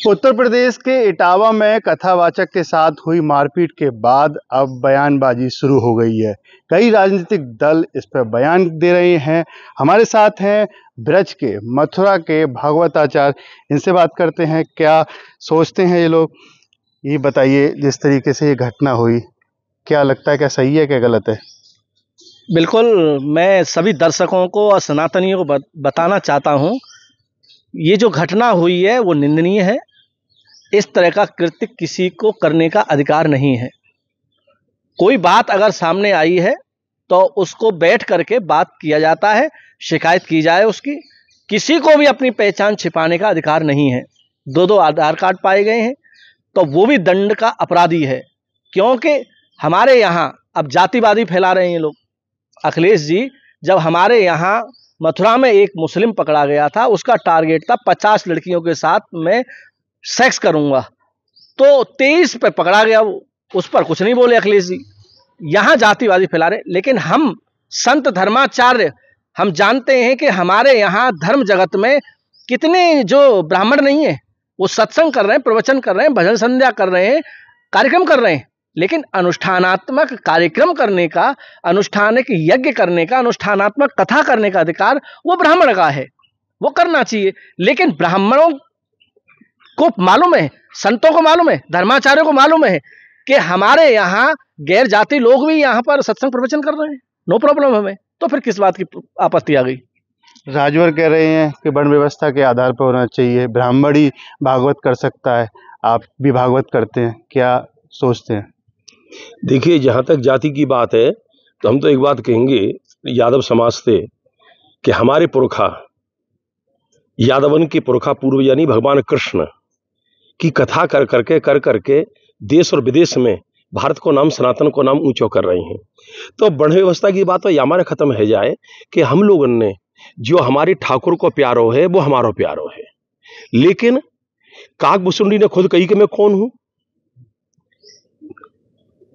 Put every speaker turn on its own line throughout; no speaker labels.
उत्तर प्रदेश के इटावा में कथावाचक के साथ हुई मारपीट के बाद अब बयानबाजी शुरू हो गई है। कई राजनीतिक दल इस पर बयान दे रहे हैं। हमारे साथ हैं ब्रज के, मथुरा के भागवताचार्य। इनसे बात करते हैं, क्या सोचते हैं ये लोग। ये बताइए, जिस तरीके से ये घटना हुई, क्या लगता है, क्या सही है क्या गलत है?
बिल्कुल, मैं सभी दर्शकों को और सनातनियों को बताना चाहता हूँ, ये जो घटना हुई है वो निंदनीय है। इस तरह का कृत्य किसी को करने का अधिकार नहीं है। कोई बात अगर सामने आई है तो उसको बैठ करके बात किया जाता है, शिकायत की जाए उसकी। किसी को भी अपनी पहचान छिपाने का अधिकार नहीं है। दो आधार कार्ड पाए गए हैं तो वो भी दंड का अपराधी है, क्योंकि हमारे यहाँ अब जातिवादी फैला रहे हैं ये लोग। अखिलेश जी, जब हमारे यहाँ मथुरा में एक मुस्लिम पकड़ा गया था, उसका टारगेट था 50 लड़कियों के साथ मैं सेक्स करूंगा, तो 23 पे पकड़ा गया वो। उस पर कुछ नहीं बोले अखिलेश जी। यहाँ जातिवादी फैला रहे। लेकिन हम संत धर्माचार्य, हम जानते हैं कि हमारे यहाँ धर्म जगत में कितने जो ब्राह्मण नहीं है, वो सत्संग कर रहे हैं, प्रवचन कर रहे हैं, भजन संध्या कर रहे हैं, कार्यक्रम कर रहे हैं। लेकिन अनुष्ठानात्मक कार्यक्रम करने का, अनुष्ठानिक यज्ञ करने का, अनुष्ठानात्मक कथा करने का अधिकार वो ब्राह्मण का है, वो करना चाहिए। लेकिन ब्राह्मणों को मालूम है, संतों को मालूम है, धर्माचार्यों को मालूम है कि हमारे यहाँ गैर जाति लोग भी यहाँ पर सत्संग प्रवचन कर रहे हैं, नो प्रॉब्लम हमें। तो फिर किस बात की आपत्ति आ गई?
राजवर कह रहे हैं कि वर्ण व्यवस्था के आधार पर होना चाहिए, ब्राह्मण ही भागवत कर सकता है। आप भी भागवत करते हैं, क्या सोचते हैं?
देखिए, जहाँ तक जाति की बात है तो हम तो एक बात कहेंगे यादव समाज से कि हमारे पुरखा, यादवन के पुरखा पूर्व यानी भगवान कृष्ण की कथा कर करके देश और विदेश में भारत को नाम, सनातन को नाम ऊंचो कर रहे हैं। तो वर्ण व्यवस्था की बात तो या हमारे खत्म है जाए कि हम लोगों ने जो हमारे ठाकुर को प्यारो है वो हमारो प्यारो है। लेकिन काकभूषुंडी ने खुद कही कि मैं कौन हूं,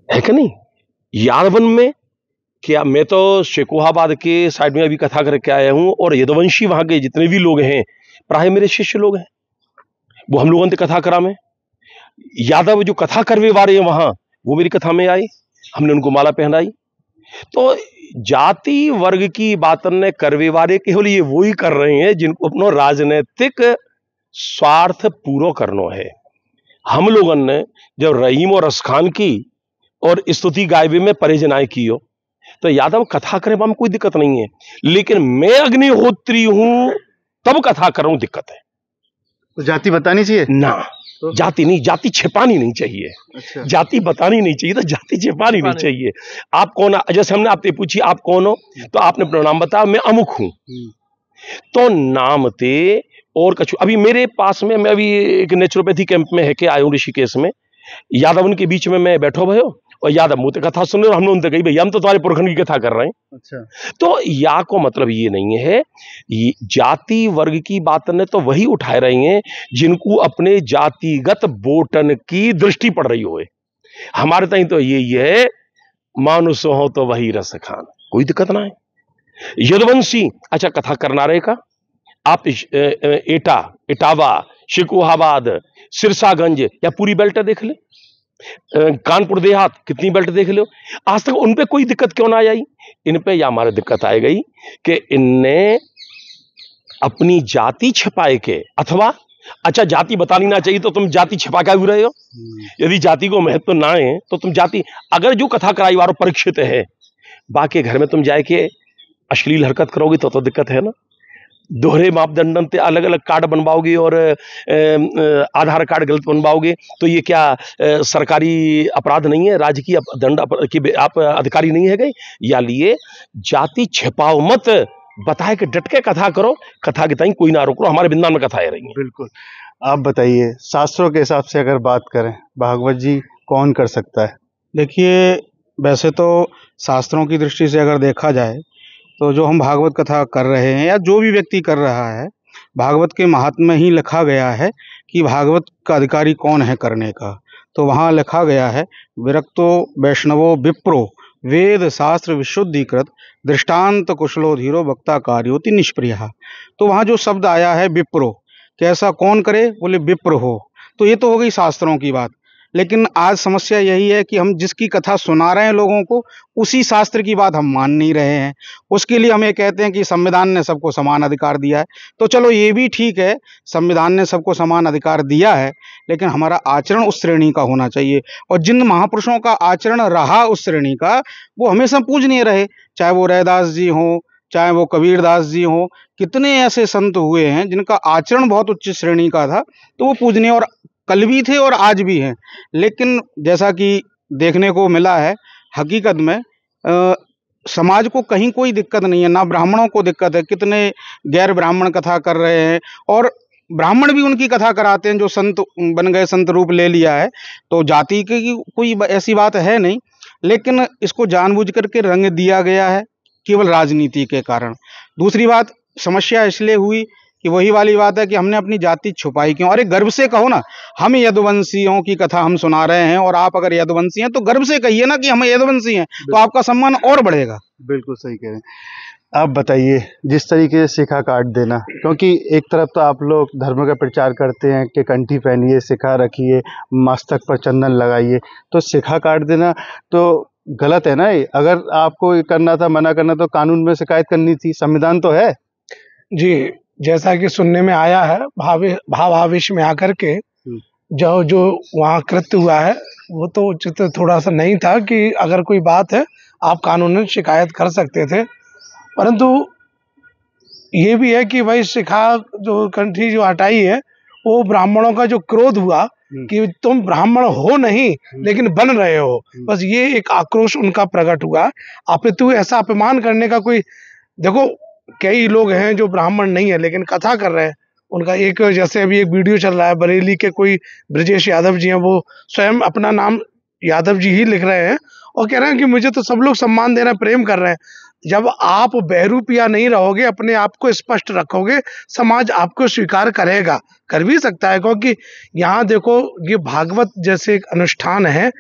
है कि नहीं? यादवन में क्या, मैं तो शेकोहाबाद के साइड में अभी कथा करके आया हूं, और यदुवंशी वहां के जितने भी लोग हैं प्राय मेरे शिष्य लोग हैं। वो हम लोगों ने कथा करा में, यादव जो कथा करवे वाले हैं वहां, वो मेरी कथा में आए, हमने उनको माला पहनाई। तो जाति वर्ग की बातन ने करवे वाले केवल ये वो ही कर रहे हैं जिनको अपनो राजनीतिक स्वार्थ पूरा करना है। हम लोगों ने जब रहीम और रसखान की और स्तुति गायबे में परेजनाएं की हो, तो यादव कथा करे में कोई दिक्कत नहीं है। लेकिन मैं अग्निहोत्री हूं तब कथा कर रहा हूं, दिक्कत है।
तो जाति बतानी चाहिए
ना,
तो?
जाति नहीं, जाति छिपानी नहीं चाहिए।
अच्छा।
जाति बतानी नहीं चाहिए, तो जाति छिपानी नहीं चाहिए। आप कौन, जैसे हमने आपसे पूछी आप कौन हो, तो आपने अपना नाम बताया, मैं अमुक हूं, तो नाम थे और कछु। अभी मेरे पास में, मैं अभी एक नेचुरोपैथी कैंप में है के आया हूं ऋषिकेश में, यादवन के बीच में मैं बैठो भयो और यादव मुझे कथा सुन रहे, हमने उनसे कही भैया हम तो तुम्हारे पुरखन की कथा कर रहे हैं।
अच्छा।
तो या को मतलब ये नहीं है, ये जाति वर्ग की बात ने तो वही उठाए रहे हैं जिनको अपने जातिगत बोटन की दृष्टि पड़ रही हो। हमारे ताई तो यही है, मानुष हो तो वही रस खान, कोई दिक्कत ना है। यदुवंशी, अच्छा कथा करना रहेगा आप इटावा, शिकोहाबाद, सिरसागंज या पूरी बेल्ट देख ले, कानपुर देहात कितनी बेल्ट देख लो, आज तक उन पे कोई दिक्कत क्यों ना आई? इन पे या हमारे दिक्कत आ गई कि इनने अपनी जाति छिपाए के, अथवा अच्छा जाति बतानी ना चाहिए तो तुम जाति छिपा क्या भी रहे हो। यदि जाति को महत्व ना है तो तुम जाति, अगर जो कथा कराई वारो परीक्षित है, बाकी घर में तुम जाए के अश्लील हरकत करोगे तो दिक्कत है ना। दोहरे मापदंडन ते अलग अलग कार्ड बनवाओगे और आधार कार्ड गलत बनवाओगे, तो ये क्या सरकारी अपराध नहीं है, राजकीय दंड की आप अधिकारी नहीं है गए? या लिए जाति छिपाओ मत, बताए कि डट के कथा करो, कथा के ताई कोई ना रोको, हमारे बिंदान में कथा रही है।
बिल्कुल। आप बताइए, शास्त्रों के हिसाब से अगर बात करें, भागवत जी कौन कर सकता है?
देखिए, वैसे तो शास्त्रों की दृष्टि से अगर देखा जाए तो जो हम भागवत कथा कर रहे हैं या जो भी व्यक्ति कर रहा है, भागवत के महात्म्य में ही लिखा गया है कि भागवत का अधिकारी कौन है करने का। तो वहाँ लिखा गया है, विरक्तो वैष्णवो विप्रो वेद शास्त्र विशुद्धिकृत दृष्टांत कुशलो धीरो वक्ता कार्योति निष्प्रिय। तो वहाँ जो शब्द आया है विप्रो, कैसा कौन करे, बोले विप्र हो। तो ये तो हो गई शास्त्रों की बात। लेकिन आज समस्या यही है कि हम जिसकी कथा सुना रहे हैं लोगों को, उसी शास्त्र की बात हम मान नहीं रहे हैं। उसके लिए हम ये कहते हैं कि संविधान ने सबको समान अधिकार दिया है। तो चलो ये भी ठीक है, संविधान ने सबको समान अधिकार दिया है, लेकिन हमारा आचरण उस श्रेणी का होना चाहिए। और जिन महापुरुषों का आचरण रहा उस श्रेणी का, वो हमेशा पूजनीय रहे। चाहे वो रैदास जी हों, चाहे वो कबीरदास जी हों, कितने ऐसे संत हुए हैं जिनका आचरण बहुत उच्च श्रेणी का था, तो वो पूजनीय और कल भी थे और आज भी हैं। लेकिन जैसा कि देखने को मिला है, हकीकत में समाज को कहीं कोई दिक्कत नहीं है, ना ब्राह्मणों को दिक्कत है। कितने गैर ब्राह्मण कथा कर रहे हैं और ब्राह्मण भी उनकी कथा कराते हैं जो संत बन गए, संत रूप ले लिया है। तो जाति की कोई ऐसी बात है नहीं, लेकिन इसको जानबूझ करके रंग दिया गया है केवल राजनीति के कारण। दूसरी बात, समस्या इसलिए हुई कि वही वाली बात है कि हमने अपनी जाति छुपाई क्यों। अरे गर्व से कहो ना, हम यदुवंशियों की कथा हम सुना रहे हैं और आप अगर यदुवंशी हैं तो गर्व से कहिए ना कि हम यदुवंशी हैं, तो आपका सम्मान और बढ़ेगा।
बिल्कुल सही कह रहे हैं। आप बताइए, जिस तरीके से शिखा काट देना, क्योंकि एक तरफ तो आप लोग धर्म का प्रचार करते हैं कि कंठी पहनिए, शिखा रखिए, मस्तक पर चंदन लगाइए, तो शिखा काट देना तो गलत है ना। अगर आपको ये करना था, मना करना, तो कानून में शिकायत करनी थी, संविधान तो है।
जी, जैसा कि सुनने में आया है, भावावेश में आकर के जो वहाँ कृत्य हुआ है, वो तो उचित थोड़ा सा नहीं था कि अगर कोई बात है आप कानूनन शिकायत कर सकते थे। परंतु ये भी है कि भाई शिखा जो कंठी जो हटाई है, वो ब्राह्मणों का जो क्रोध हुआ कि तुम ब्राह्मण हो नहीं लेकिन बन रहे हो, बस ये एक आक्रोश उनका प्रकट हुआ। अपितु ऐसा अपमान करने का कोई, देखो कई लोग हैं जो ब्राह्मण नहीं है लेकिन कथा कर रहे हैं। उनका एक, जैसे अभी एक वीडियो चल रहा है, बरेली के कोई ब्रजेश यादव जी हैं, वो स्वयं अपना नाम यादव जी ही लिख रहे हैं और कह रहे हैं कि मुझे तो सब लोग सम्मान दे रहे हैं, प्रेम कर रहे हैं। जब आप बहरूपिया नहीं रहोगे, अपने आप को स्पष्ट रखोगे, समाज आपको स्वीकार करेगा, कर भी सकता है। क्योंकि यहाँ देखो, ये भागवत जैसे एक अनुष्ठान है,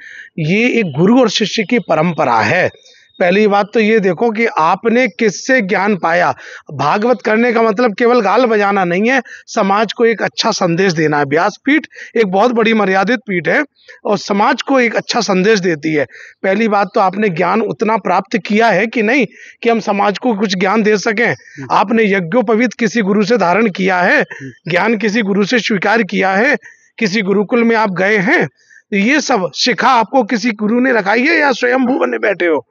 ये एक गुरु और शिष्य की परंपरा है। पहली बात तो ये देखो कि आपने किससे ज्ञान पाया। भागवत करने का मतलब केवल गाल बजाना नहीं है, समाज को एक अच्छा संदेश देना है। व्यासपीठ एक बहुत बड़ी मर्यादित पीठ है और समाज को एक अच्छा संदेश देती है। पहली बात तो आपने ज्ञान उतना प्राप्त किया है कि नहीं कि हम समाज को कुछ ज्ञान दे सकें। आपने यज्ञोपवीत किसी गुरु से धारण किया है, ज्ञान किसी गुरु से स्वीकार किया है, किसी गुरुकुल में आप गए हैं, ये सब शिखा आपको किसी गुरु ने रखाई है या स्वयंभू बने बैठे हो।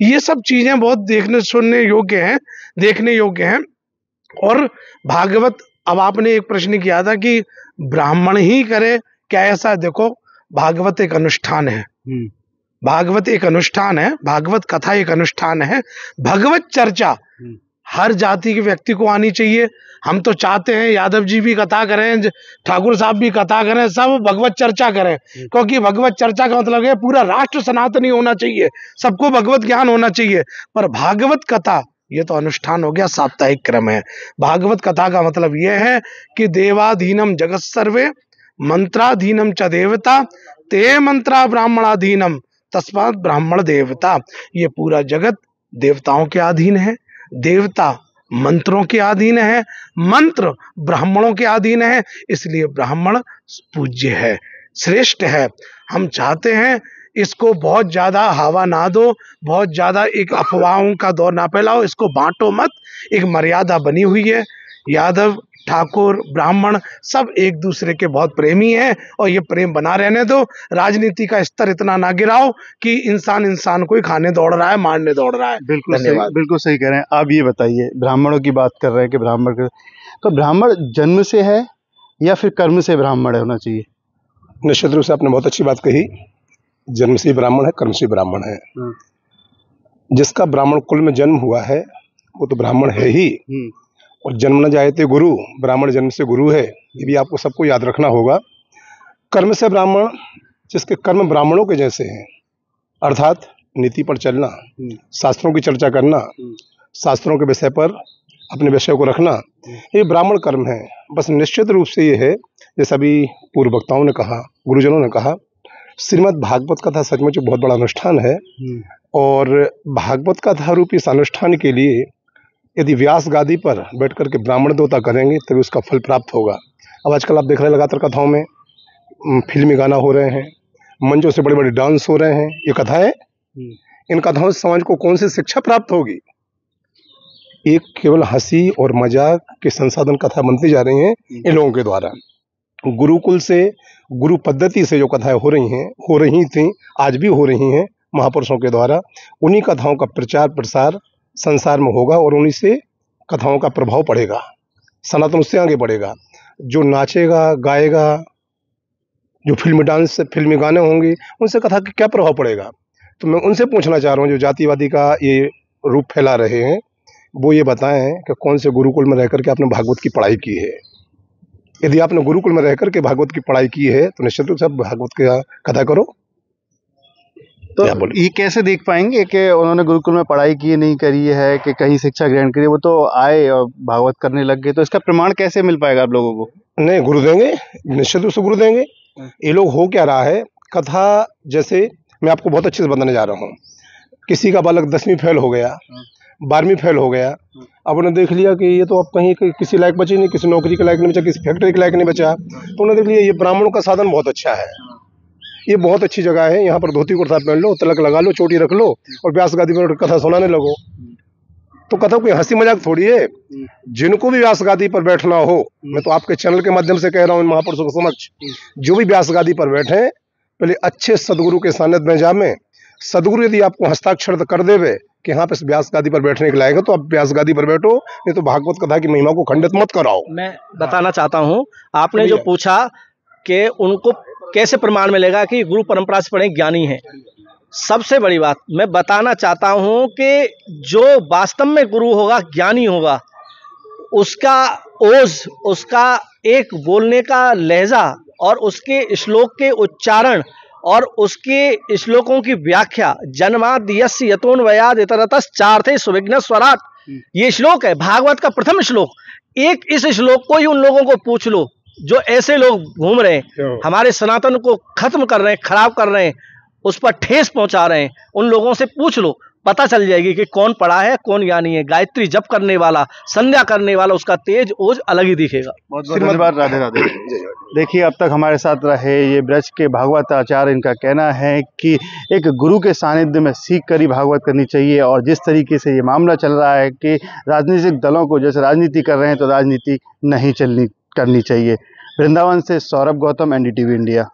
ये सब चीजें बहुत देखने सुनने योग्य हैं, देखने योग्य हैं। और भागवत, अब आपने एक प्रश्न किया था कि ब्राह्मण ही करे क्या, ऐसा देखो, भागवत एक अनुष्ठान है, भागवत एक अनुष्ठान है, भागवत कथा एक अनुष्ठान है। भगवत चर्चा हर जाति के व्यक्ति को आनी चाहिए। हम तो चाहते हैं यादव जी भी कथा करें, ठाकुर साहब भी कथा करें, सब भगवत चर्चा करें, क्योंकि भगवत चर्चा का मतलब है पूरा राष्ट्र सनातनी होना चाहिए, सबको भगवत ज्ञान होना चाहिए। पर भागवत कथा ये तो अनुष्ठान हो गया, साप्ताहिक क्रम है। भागवत कथा का मतलब यह है कि देवाधीनम जगत सर्वे मंत्राधीनम च देवता ते मंत्रा ब्राह्मणाधीनम तस्मात् ब्राह्मण देवता। ये पूरा जगत देवताओं के अधीन है, देवता मंत्रों के अधीन है, मंत्र ब्राह्मणों के अधीन है, इसलिए ब्राह्मण पूज्य है, श्रेष्ठ है। हम चाहते हैं इसको बहुत ज्यादा हवा ना दो, बहुत ज्यादा एक अफवाहों का दौर ना फैलाओ, इसको बांटो मत। एक मर्यादा बनी हुई है, यादव ठाकुर ब्राह्मण सब एक दूसरे के बहुत प्रेमी हैं और ये प्रेम बना रहने दो। राजनीति का स्तर इतना ना गिराओ कि इंसान को ही खाने दौड़ रहा है, मारने दौड़ रहा है।
बिल्कुल सही कह रहे हैं आप। ये बताइए, ब्राह्मणों की बात कर रहे हैं कि ब्राह्मण, तो ब्राह्मण जन्म से है या फिर कर्म से ब्राह्मण होना चाहिए?
निश्चित रूप से आपने बहुत अच्छी बात कही, जन्म से ब्राह्मण है, कर्म से ब्राह्मण है। जिसका ब्राह्मण कुल में जन्म हुआ है वो तो ब्राह्मण है ही, और जन्म न जाए तो गुरु, ब्राह्मण जन्म से गुरु है, ये भी आपको सबको याद रखना होगा। कर्म से ब्राह्मण, जिसके कर्म ब्राह्मणों के जैसे हैं, अर्थात नीति पर चलना, शास्त्रों की चर्चा करना, शास्त्रों के विषय पर अपने विषय को रखना, ये ब्राह्मण कर्म है। बस निश्चित रूप से ये है, जैसे अभी पूर्व वक्ताओं ने कहा, गुरुजनों ने कहा, श्रीमद् भागवत कथा सचमुच बहुत बड़ा अनुष्ठान है। और भागवत कथा रूपी इस अनुष्ठान के लिए यदि व्यास गादी पर बैठ कर के ब्राह्मण देवता करेंगे तभी उसका फल प्राप्त होगा। अब आजकल आप देख रहे हैं लगातार कथाओं में
फिल्मी गाना हो रहे हैं, मंचों से बड़े बड़े डांस हो रहे हैं, ये कथा है। इन कथाओं से समाज को कौन सी शिक्षा प्राप्त होगी? एक केवल हंसी और मजाक के संसाधन कथा बनती जा रही हैं इन लोगों के द्वारा। गुरुकुल से, गुरु पद्धति से जो कथाएं हो रही थी, आज भी हो रही हैं महापुरुषों के द्वारा, उन्हीं कथाओं का प्रचार प्रसार संसार में होगा और उन्हीं से कथाओं का प्रभाव पड़ेगा, सनातन उससे आगे बढ़ेगा। जो नाचेगा गाएगा, जो फिल्मी गाने होंगे, उनसे कथा का क्या प्रभाव पड़ेगा? तो मैं उनसे पूछना चाह रहा हूँ जो जातिवादी का ये रूप फैला रहे हैं, वो ये बताएं कि कौन से गुरुकुल में रहकर के आपने भागवत की पढ़ाई की है। यदि आपने गुरुकुल में रहकर के भागवत की पढ़ाई की है तो निश्चित रूप से भागवत की कथा करो।
तो ये कैसे देख पाएंगे कि उन्होंने गुरुकुल में पढ़ाई की नहीं करी है, कि कहीं शिक्षा ग्रहण करी? वो तो आए और भागवत करने लग गए, तो इसका प्रमाण कैसे मिल पाएगा आप लोगों को?
नहीं, गुरु देंगे, निश्चित रूप से गुरु देंगे। ये लोग हो क्या रहा है, कथा जैसे मैं आपको बहुत अच्छे से बताने जा रहा हूँ। किसी का बालक 10वीं फेल हो गया, 12वीं फेल हो गया, अब उन्होंने देख लिया कि ये तो अब कहीं किसी लायक बची नहीं, किसी नौकरी के लायक नहीं बचा, किसी फैक्ट्री के लायक नहीं बचा, तो उन्होंने देख लिया ये ब्राह्मणों का साधन बहुत अच्छा है, ये बहुत अच्छी जगह है, यहाँ पर धोती कुर्ता पहन लो, तिलक लगा लो, चोटी रख लो और व्यास गादी पर कथा सुनाने लगो। तो कथा कोई हंसी मजाक थोड़ी है। जिनको भी व्यास गादी पर बैठना हो, मैं तो आपके चैनल के माध्यम से कह रहा हूँ महापुरुषों के समक्ष, जो भी व्यास गादी पर बैठे पहले अच्छे सदगुरु के सानिध्य में जामे। सदगुरु यदि आपको हस्ताक्षर कर देवे कि हाँ पे व्यास गादी पर बैठने के लायक है, तो आप व्यास गादी पर बैठो, नहीं तो भागवत कथा की महिमा को खंडित मत कराओ।
मैं बताना चाहता हूँ, आपने जो पूछा कि उनको कैसे प्रमाण मिलेगा कि गुरु परंपरा से पढ़े ज्ञानी है, सबसे बड़ी बात मैं बताना चाहता हूँ कि जो वास्तव में गुरु होगा, ज्ञानी होगा, उसका ओज, उसका एक बोलने का लहजा और उसके श्लोक के उच्चारण और उसके श्लोकों की व्याख्या, जन्माद्यस्य यतोन्वयाद् इतरतश्चार्थे सुविघ्न स्वराट, ये श्लोक है भागवत का प्रथम श्लोक। एक इस श्लोक को ही उन लोगों को पूछ लो जो ऐसे लोग घूम रहे हैं, हमारे सनातन को खत्म कर रहे हैं, खराब कर रहे हैं, उस पर ठेस पहुंचा रहे हैं, उन लोगों से पूछ लो, पता चल जाएगी कि कौन पढ़ा है, कौन ज्ञानी है। गायत्री जप करने वाला, संध्या करने वाला, उसका तेज ओज अलग ही दिखेगा।
बहुत बहुत धन्यवाद। राधे राधे। देखिए, अब तक हमारे साथ रहे ये ब्रज के भागवत आचार्य, इनका कहना है कि एक गुरु के सानिध्य में सीख कर ही भागवत करनी चाहिए। और जिस तरीके से ये मामला चल रहा है कि राजनीतिक दलों को जैसे राजनीति कर रहे हैं, तो राजनीति नहीं करनी चाहिए। वृंदावन से सौरभ गौतम, NDTV इंडिया।